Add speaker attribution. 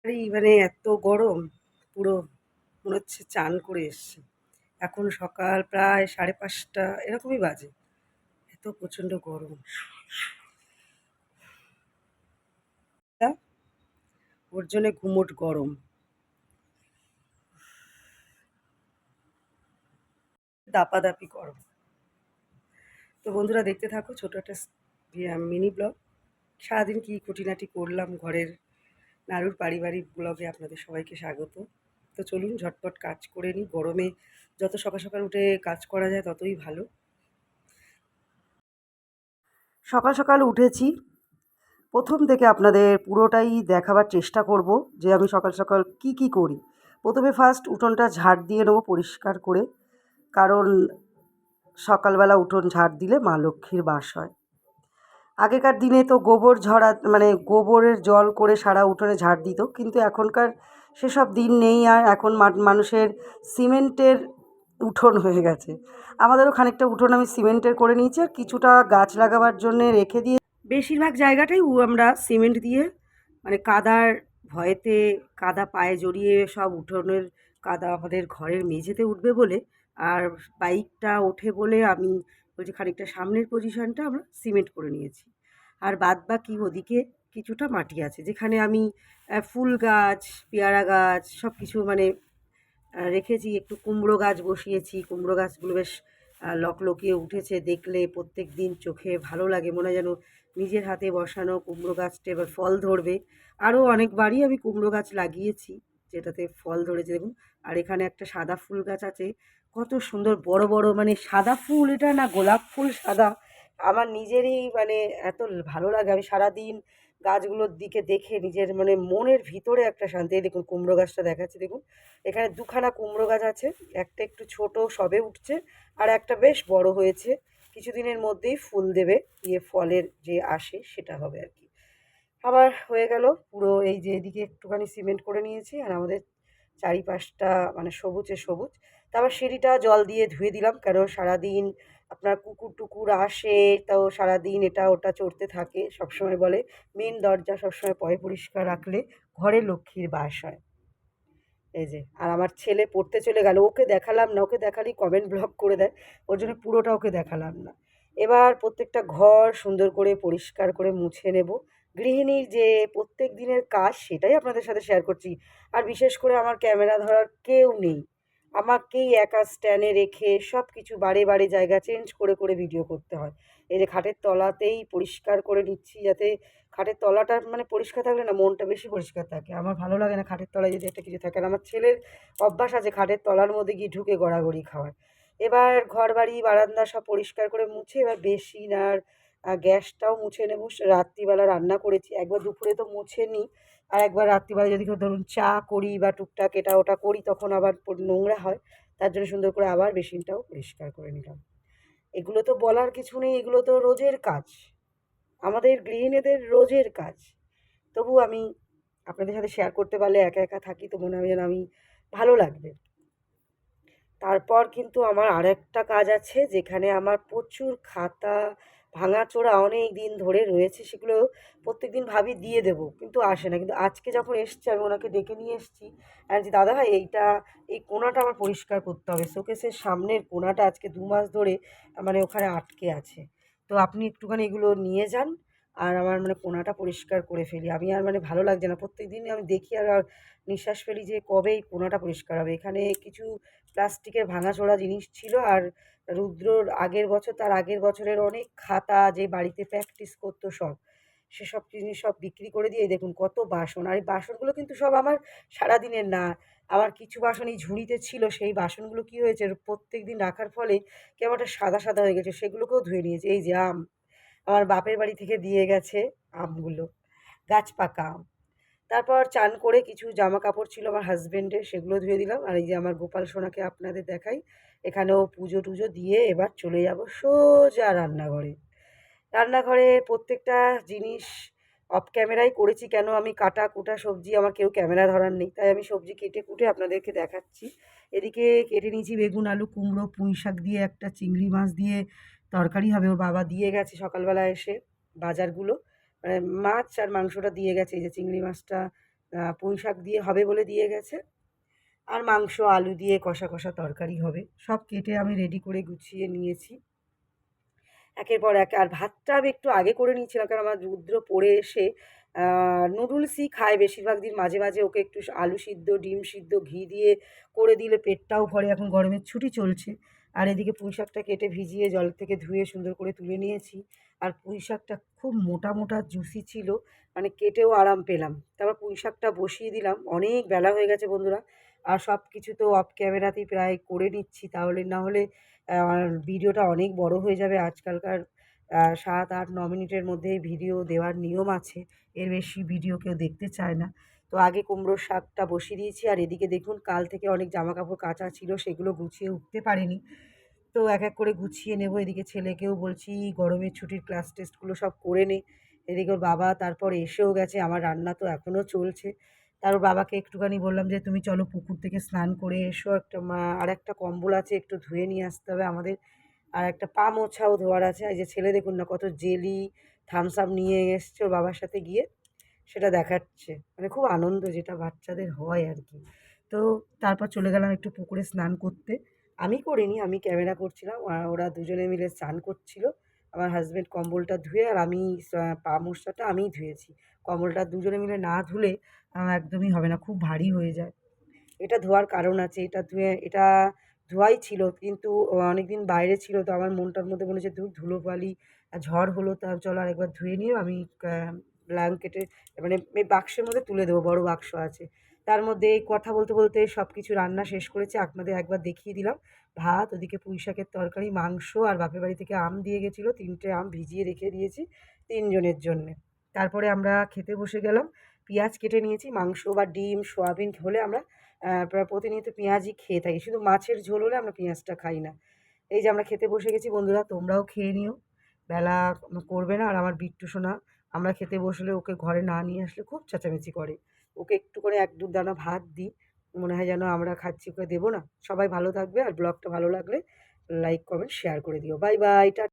Speaker 1: এই মানে এত গরম, পুরো মনে হচ্ছে চান করে এসছি। এখন সকাল প্রায় 5:30 এরকমই বাজে। এত প্রচণ্ড গরম। তা ওর জন্যে গুমোট গরম, দাপাদাপি গরম। তো বন্ধুরা দেখতে থাকো ছোট একটা মিনি ব্লগ। সারাদিন কী খুঁটিনাটি করলাম ঘরের, নাড়ুর পারিবারিক ব্লগে আপনাদের সবাইকে স্বাগত। তো চলুন ঝটপট কাজ করে নিই। গরমে যত সকাল সকাল উঠে কাজ করা যায় ততই ভালো। সকাল সকাল উঠেছি, প্রথম থেকে আপনাদের পুরোটাই দেখাবার চেষ্টা করব যে আমি সকাল সকাল কি করি। প্রথমে ফার্স্ট উঠোনটা ঝাড় দিয়ে নেবো পরিষ্কার করে, কারণ সকালবেলা উঠোন ঝাড় দিলে মা লক্ষ্মীর বাস হয়। আগেকার দিনে তো গোবর ঝরা মানে গোবরের জল করে সারা উঠোনে ঝাড় দিত, কিন্তু এখনকার সেসব দিন নেই। আর এখন মানুষের সিমেন্টের উঠোন হয়ে গেছে। আমাদেরও খানিকটা উঠোন আমি সিমেন্টের করে নিয়েছি, আর কিছুটা গাছ লাগাবার জন্যে রেখে দিয়ে বেশিরভাগ জায়গাটাই আমরা সিমেন্ট দিয়ে, মানে কাদার ভয়েতে, কাদা পায়ে জড়িয়ে সব উঠোনের কাদা আমাদের ঘরের মেঝেতে উঠবে বলে, আর বাইকটা ওঠে বলে আমি বলছি খানিকটা সামনের পজিশনটা আমরা সিমেন্ট করে নিয়েছি। আর বাদবাকি ওদিকে কিছুটা মাটি আছে, যেখানে আমি ফুল গাছ, পেয়ারা গাছ সব কিছু মানে রেখেছি। একটু কুমড়ো গাছ বসিয়েছি, কুমড়ো গাছগুলো বেশ লকলকিয়ে উঠেছে, দেখলে প্রত্যেক দিন চোখে ভালো লাগে, মনে হয় যেন নিজের হাতে বসানো কুমড়ো গাছটা এবার ফল ধরবে। আরও অনেকবারই আমি কুমড়ো গাছ লাগিয়েছি, যেটাতে ফল ধরেছে দেখুন। আর এখানে একটা সাদা ফুল গাছ আছে, কত সুন্দর বড় বড়, মানে সাদা ফুল, এটা না গোলাপ ফুল সাদা। আমার নিজেরই মানে এত ভালো লাগে, আমি সারাদিন গাছগুলোর দিকে দেখে নিজের মানে মনের ভিতরে একটা শান্তি। এই দেখুন কুমড়ো গাছটা দেখাচ্ছি দেখুন, এখানে দুখানা কুমড়ো গাছ আছে, একটা একটু ছোট সবে উঠছে, আর একটা বেশ বড় হয়েছে, কিছুদিনের মধ্যেই ফুল দেবে, দিয়ে ফলের যে আসে সেটা হবে আর কি। আবার হয়ে গেল পুরো, এই যে এদিকে একটুখানি সিমেন্ট করে নিয়েছি, আর আমাদের চারিপাশটা মানে সবুজে সবুজ। তারপর সিঁড়িটা জল দিয়ে ধুয়ে দিলাম, কারণ সারাদিন আপনার কুকুর টুকুর আসে, তাও সারাদিন এটা ওটা চড়তে থাকে। সবসময় বলে মেন দরজা সবসময় পরিষ্কার রাখলে ঘরে লক্ষ্মীর বাস হয়। এই যে, আর আমার ছেলে পড়তে চলে গেল, ওকে দেখালাম না, ওকে দেখালেই কমেন্ট ব্লক করে দেয়, ওর জন্য পুরোটা ওকে দেখালাম না। এবার প্রত্যেকটা ঘর সুন্দর করে পরিষ্কার করে মুছে নেব। গৃহিণীর যে প্রত্যেক দিনের কাজ সেটাই আপনাদের সাথে শেয়ার করছি। আর বিশেষ করে আমার ক্যামেরা ধরার কেউ নেই, আমাকেই একা স্ট্যান্ডে রেখে সব কিছু বারে বারে জায়গা চেঞ্জ করে করে ভিডিও করতে হয়। এই যে খাটের তলাতেই পরিষ্কার করে নিচ্ছি, যাতে খাটের তলাটা মানে পরিষ্কার থাকলে না মনটা বেশি পরিষ্কার থাকে। আমার ভালো লাগে না খাটের তলায় যদি একটা কিছু থাকে। আর আমার ছেলের অভ্যাস আছে খাটের তলার মধ্যে গিয়ে ঢুকে গড়াগড়ি খাওয়ার। এবার ঘরবাড়ি বারান্দা সব পরিষ্কার করে মুছে এবার বেসিন আর গ্যাসটাও মুছে নেব। রাত্রিবেলা রান্না করেছি, একবার দুপুরে তো মুছে নিই, আর একবার রাত্রিবেলা যদি কেউ ধরুন চা করি বা টুকটাক এটা ওটা করি, তখন আবার নোংরা হয়। তার জন্য সুন্দর করে আবার বেসিনটাও পরিষ্কার করে নিলাম। এগুলো তো বলার কিছু নেই, এগুলো তো রোজের কাজ, আমাদের গৃহিণীদের রোজের কাজ। তবু আমি আপনাদের সাথে শেয়ার করতে পারলে, একা একা থাকি তো মনে হয় যেন আমি ভালো লাগবে। তারপর কিন্তু আমার আরেকটা কাজ আছে, যেখানে আমার প্রচুর খাতা ভাঙাচোরা অনেক দিন ধরে রয়েছে, সেগুলো প্রত্যেকদিন ভাবি দিয়ে দেবো, কিন্তু আসে না। কিন্তু আজকে যখন এসছে আমি ওনাকে ডেকে নিয়ে এসেছি, আর যে দাদা ভাই এইটা, এই কোণাটা আমার পরিষ্কার করতে হবে, শোকেসের সামনের কোণাটা আজকে 2 মাস ধরে মানে ওখানে আটকে আছে। তো আপনি একটুখানি এগুলো নিয়ে যান, আর আমার মানে কোণাটা পরিষ্কার করে ফেলি। আমি আর মানে ভালো লাগছে না, প্রত্যেকদিনই আমি দেখি আর নিঃশ্বাস ফেলি যে কবে এই কোণাটা পরিষ্কার হবে। এখানে কিছু প্লাস্টিকের ভাঙাচোরা জিনিস ছিল, আর রুদ্রর আগের বছর, তার আগের বছরের অনেক খাতা যে বাড়িতে প্র্যাকটিস করতো সব, সেসব জিনিস সব বিক্রি করে দিয়ে দেখুন কত বাসন। আর এই বাসনগুলো কিন্তু সব আমার সারাদিনের না, আমার কিছু বাসন এই ঝুড়িতে ছিল, সেই বাসনগুলো কী হয়েছে প্রত্যেক দিন রাখার ফলে কেমন একটা সাদা সাদা হয়ে গেছে, সেগুলোকেও ধুয়ে নিয়েছি। এই যে আম, আমার বাপের বাড়ি থেকে দিয়ে গেছে আমগুলো, গাছ পাকা আম। তারপর চান করে কিছু জামা কাপড় ছিল আমার হাজবেন্ডের, সেগুলো ধুয়ে দিলাম। আর এই যে আমার গোপাল সোনাকে আপনাদের দেখাই, এখানেও পুজো টুজো দিয়ে এবার চলে যাব সোজা রান্নাঘরে। রান্নাঘরে প্রত্যেকটা জিনিস অফ ক্যামেরাই করেছি, কেন আমি কাটা কুটা সবজি, আমার কেউ ক্যামেরা ধরার নেই, তাই আমি সবজি কেটে কুটে আপনাদেরকে দেখাচ্ছি। এদিকে কেটে নিয়েছি বেগুন আলু কুমড়ো, পুঁই শাক দিয়ে একটা চিংড়ি মাছ দিয়ে তরকারি হবে, ওর বাবা দিয়ে গেছে সকালবেলা এসে বাজারগুলো, মানে মাছ আর মাংসটা দিয়ে গেছে। এই যে চিংড়ি মাছটা পুঁই শাক দিয়ে হবে বলে দিয়ে গেছে। আর মাংস আলু দিয়ে কষা কষা তরকারি হবে। সব কেটে আমি রেডি করে গুছিয়ে নিয়েছি একের পর এক। আর ভাতটা আমি একটু আগে করে নিয়েছিলাম, কারণ আমার রুদ্র পড়ে এসে নুডলসই খায় বেশিরভাগ দিন। মাঝে মাঝে ওকে একটু আলু সিদ্ধ, ডিম সিদ্ধ ঘি দিয়ে করে দিলে পেটটাও ভরে। এখন গরমের ছুটি চলছে। আর এদিকে পুঁই শাকটা কেটে ভিজিয়ে জল থেকে ধুয়ে সুন্দর করে তুলে নিয়েছি। আর পুঁই শাকটা খুব মোটা মোটা জুসি ছিল, মানে কেটেও আরাম পেলাম। তারপর পুঁই শাকটা বসিয়ে দিলাম। অনেক বেলা হয়ে গেছে বন্ধুরা। আর সব কিছু তো অফ ক্যামেরাতেই প্রায় করে নিচ্ছি, তাহলে না হলে আমার ভিডিওটা অনেক বড় হয়ে যাবে। আজকালকার ৭, ৮, ৯ মিনিটের মধ্যেই ভিডিও দেওয়ার নিয়ম আছে। এর বেশি ভিডিও কেউ দেখতে চায় না। তো আগে কুমড়োর শাকটা বসিয়ে দিয়েছি। আর এদিকে দেখুন, কাল থেকে অনেক জামাকাপড় কাচা ছিল, সেগুলো গুছিয়ে উঠতে পারিনি। তো এক এক করে গুছিয়ে নেব। এদিকে ছেলেকেও বলছি গরমের ছুটির ক্লাস টেস্টগুলো সব করে নে। এদিকে ওর বাবা তারপর এসেও গেছে, আমার রান্না তো এখনও চলছে। তার বাবাকে একটুখানি বললাম যে তুমি চলো পুকুর থেকে স্নান করে এসো, একটা আর একটা কম্বল আছে একটু ধুয়ে নিয়ে আসতে হবে আমাদের। আর একটা পা মোছাও ধোয়ার আছে। এই যে ছেলে দেখুন না কত জেলি, থামস আপ নিয়ে এসছে ওর বাবার সাথে গিয়ে, সেটা দেখাচ্ছে। মানে খুব আনন্দ যেটা বাচ্চাদের হয় আর কি। তো তারপর চলে গেলাম একটু পুকুরে স্নান করতে। আমি করিনি, আমি ক্যামেরা করছিলাম। ওরা দুজনে মিলে স্নান করছিল। আমার হাসব্যান্ড কম্বলটা ধুয়ে, আর আমি পা মোছাটা আমিই ধুয়েছি। কম্বলটা দুজনে মিলে না ধুলে একদমই হবে না, খুব ভারী হয়ে যায়। এটা ধোয়ার কারণ আছে। এটা ধোয়াই ছিল, কিন্তু অনেকদিন বাইরে ছিল, তো আমার মনটার মধ্যে মনে হচ্ছে ধুর ধুলোবালি, ঝড় হলো, তা চলো আরেকবার ধুয়ে নিয়ে আমি ব্ল্যাঙ্কেটে মানে এই বাক্সের মধ্যে তুলে দেবো, বড় বাক্স আছে। তার মধ্যে এই কথা বলতে বলতে সব কিছু রান্না শেষ করেছি, আপনাদের একবার দেখিয়ে দিলাম। ভাত, ওদিকে পুঁই শাকের তরকারি, মাংস, আর বাপের বাড়ি থেকে আম দিয়ে গেছিলো, 3টে আম ভিজিয়ে রেখে দিয়েছি 3 জনের জন্যে। তারপরে আমরা খেতে বসে গেলাম। পেঁয়াজ কেটে নিয়েছি। মাংস বা ডিম, সোয়াবিন হলে আমরা প্রায় প্রতিনিয়ত পেঁয়াজই খেয়ে থাকি। শুধু মাছের ঝোল হলে আমরা পেঁয়াজটা খাই না। এই যে আমরা খেতে বসে গেছি বন্ধুরা, তোমরাও খেয়ে নিও। বেলা করবে না। আর আমার বিট্টু সোনা, আমরা খেতে বসলে ওকে ঘরে না নিয়ে আসলে খুব চেঁচামেচি করে। ওকে একটু করে ১-২ দানা ভাত দিই। মনে হয় যেন আমরা খাচ্ছি, ওকে দেবো না? সবাই ভালো থাকবে। আর ব্লগটা ভালো লাগলে লাইক, কমেন্ট, শেয়ার করে দিও। Bye, by.